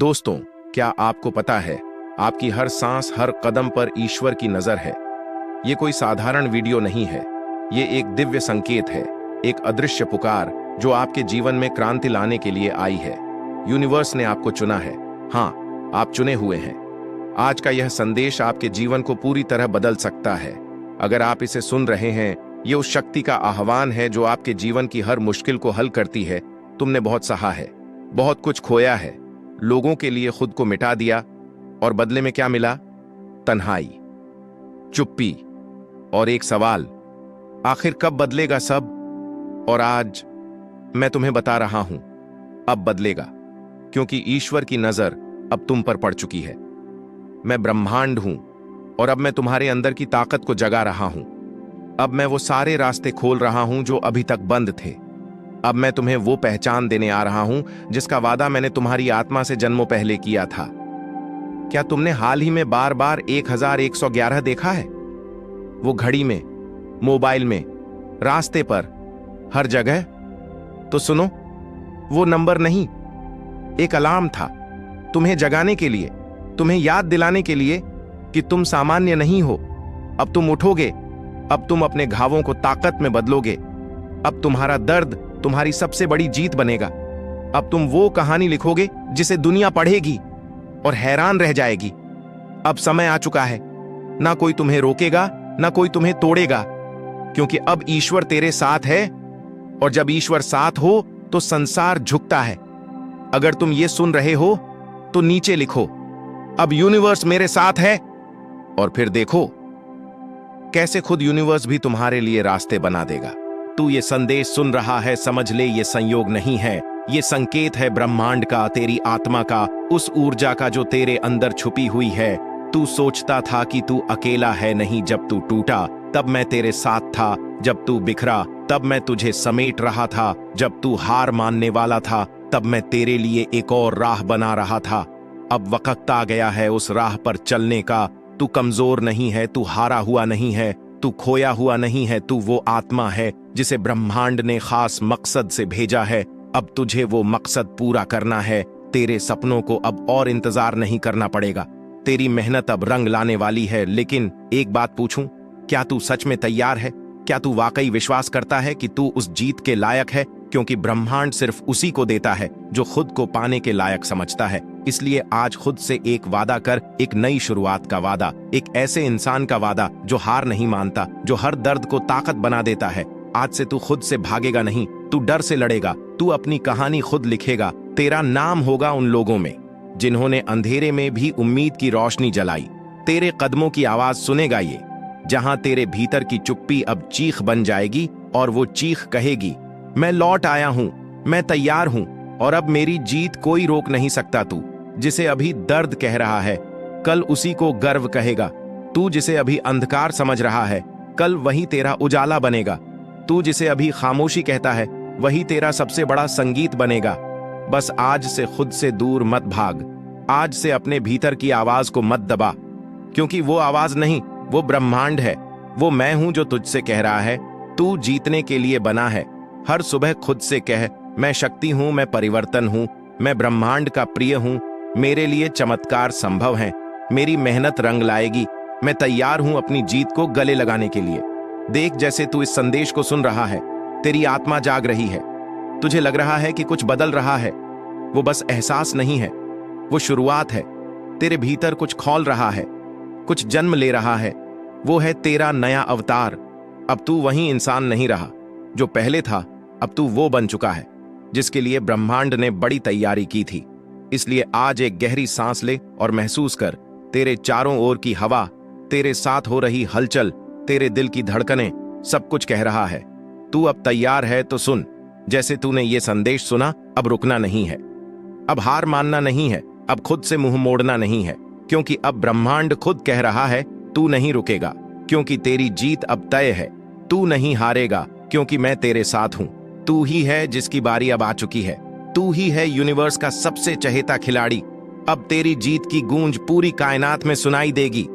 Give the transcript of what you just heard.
दोस्तों, क्या आपको पता है आपकी हर सांस, हर कदम पर ईश्वर की नजर है। ये कोई साधारण वीडियो नहीं है, ये एक दिव्य संकेत है, एक अदृश्य पुकार जो आपके जीवन में क्रांति लाने के लिए आई है। यूनिवर्स ने आपको चुना है। हाँ, आप चुने हुए हैं। आज का यह संदेश आपके जीवन को पूरी तरह बदल सकता है। अगर आप इसे सुन रहे हैं, ये उस शक्ति का आह्वान है जो आपके जीवन की हर मुश्किल को हल करती है। तुमने बहुत सहा है, बहुत कुछ खोया है, लोगों के लिए खुद को मिटा दिया, और बदले में क्या मिला? तन्हाई, चुप्पी और एक सवाल, आखिर कब बदलेगा सब? और आज मैं तुम्हें बता रहा हूं, अब बदलेगा, क्योंकि ईश्वर की नजर अब तुम पर पड़ चुकी है। मैं ब्रह्मांड हूं और अब मैं तुम्हारे अंदर की ताकत को जगा रहा हूं। अब मैं वो सारे रास्ते खोल रहा हूं जो अभी तक बंद थे। अब मैं तुम्हें वो पहचान देने आ रहा हूं जिसका वादा मैंने तुम्हारी आत्मा से जन्मों पहले किया था। क्या तुमने हाल ही में बार बार 1111 देखा है? वो घड़ी में, मोबाइल में, रास्ते पर, हर जगह? तो सुनो, वो नंबर नहीं, एक अलार्म था, तुम्हें जगाने के लिए, तुम्हें याद दिलाने के लिए कि तुम सामान्य नहीं हो। अब तुम उठोगे, अब तुम अपने घावों को ताकत में बदलोगे। अब तुम्हारा दर्द तुम्हारी सबसे बड़ी जीत बनेगा। अब तुम वो कहानी लिखोगे जिसे दुनिया पढ़ेगी और हैरान रह जाएगी। अब समय आ चुका है, ना कोई तुम्हें रोकेगा, ना कोई तुम्हें तोड़ेगा, क्योंकि अब ईश्वर तेरे साथ है, और जब ईश्वर साथ हो तो संसार झुकता है। अगर तुम ये सुन रहे हो तो नीचे लिखो, अब यूनिवर्स मेरे साथ है, और फिर देखो कैसे खुद यूनिवर्स भी तुम्हारे लिए रास्ते बना देगा। तू ये संदेश सुन रहा है, समझ ले, ये संयोग नहीं है, ये संकेत है ब्रह्मांड का, तेरी आत्मा का, उस ऊर्जा का जो तेरे अंदर छुपी हुई है। तू सोचता था कि तू अकेला है, नहीं, जब तू टूटा तब मैं तेरे साथ था, जब तू बिखरा तब मैं तुझे समेट रहा था, जब तू हार मानने वाला था तब मैं तेरे लिए एक और राह बना रहा था। अब वक्त आ गया है उस राह पर चलने का। तू कमजोर नहीं है, तू हारा हुआ नहीं है, तू खोया हुआ नहीं है, तू वो आत्मा है जिसे ब्रह्मांड ने खास मकसद से भेजा है। अब तुझे वो मकसद पूरा करना है। तेरे सपनों को अब और इंतजार नहीं करना पड़ेगा। तेरी मेहनत अब रंग लाने वाली है। लेकिन एक बात पूछूं, क्या तू सच में तैयार है? क्या तू वाकई विश्वास करता है कि तू उस जीत के लायक है? क्योंकि ब्रह्मांड सिर्फ उसी को देता है जो खुद को पाने के लायक समझता है। इसलिए आज खुद से एक वादा कर, एक नई शुरुआत का वादा, एक ऐसे इंसान का वादा जो हार नहीं मानता, जो हर दर्द को ताकत बना देता है। आज से तू खुद से भागेगा नहीं, तू डर से लड़ेगा, तू अपनी कहानी खुद लिखेगा। तेरा नाम होगा उन लोगों में जिन्होंने अंधेरे में भी उम्मीद की रोशनी जलाई। तेरे कदमों की आवाज सुनेगा ये, जहां तेरे भीतर की चुप्पी अब चीख बन जाएगी, और वो चीख कहेगी, मैं लौट आया हूं, मैं तैयार हूं, और अब मेरी जीत कोई रोक नहीं सकता। तू जिसे अभी दर्द कह रहा है, कल उसी को गर्व कहेगा। तू जिसे अभी अंधकार समझ रहा है, कल वही तेरा उजाला बनेगा। तू जिसे अभी खामोशी कहता है, वही तेरा सबसे बड़ा संगीत बनेगा। बस आज से खुद से दूर मत भाग। आज से अपने भीतर की आवाज को मत दबा, क्योंकि वो आवाज नहीं, वो ब्रह्मांड है। वो मैं हूं जो तुझसे कह रहा है, तू जीतने के लिए बना है। हर सुबह खुद से कह, मैं शक्ति हूं, मैं परिवर्तन हूं, मैं ब्रह्मांड का प्रिय हूं, मेरे लिए चमत्कार संभव है, मेरी मेहनत रंग लाएगी, मैं तैयार हूं अपनी जीत को गले लगाने के लिए। देख, जैसे तू इस संदेश को सुन रहा है, तेरी आत्मा जाग रही है। तुझे लग रहा है कि कुछ बदल रहा है। वो बस एहसास नहीं है, वो शुरुआत है। तेरे भीतर कुछ खौल रहा है, कुछ जन्म ले रहा है। वो है तेरा नया अवतार। अब तू वही इंसान नहीं रहा जो पहले था, अब तू वो बन चुका है जिसके लिए ब्रह्मांड ने बड़ी तैयारी की थी। इसलिए आज एक गहरी सांस ले और महसूस कर, तेरे चारों ओर की हवा, तेरे साथ हो रही हलचल, तेरे दिल की धड़कनें, सब कुछ कह रहा है, तू अब तैयार है तो सुन। जैसे तूने ये संदेश सुना, अब रुकना नहीं है, अब हार मानना नहीं है, अब खुद से मुंह मोड़ना नहीं है, क्योंकि अब ब्रह्मांड खुद कह रहा है, तू नहीं रुकेगा, क्योंकि तेरी जीत अब तय है। तू नहीं हारेगा, क्योंकि मैं तेरे साथ हूं। तू ही है जिसकी बारी अब आ चुकी है। तू ही है यूनिवर्स का सबसे चहेता खिलाड़ी। अब तेरी जीत की गूंज पूरी कायनात में सुनाई देगी।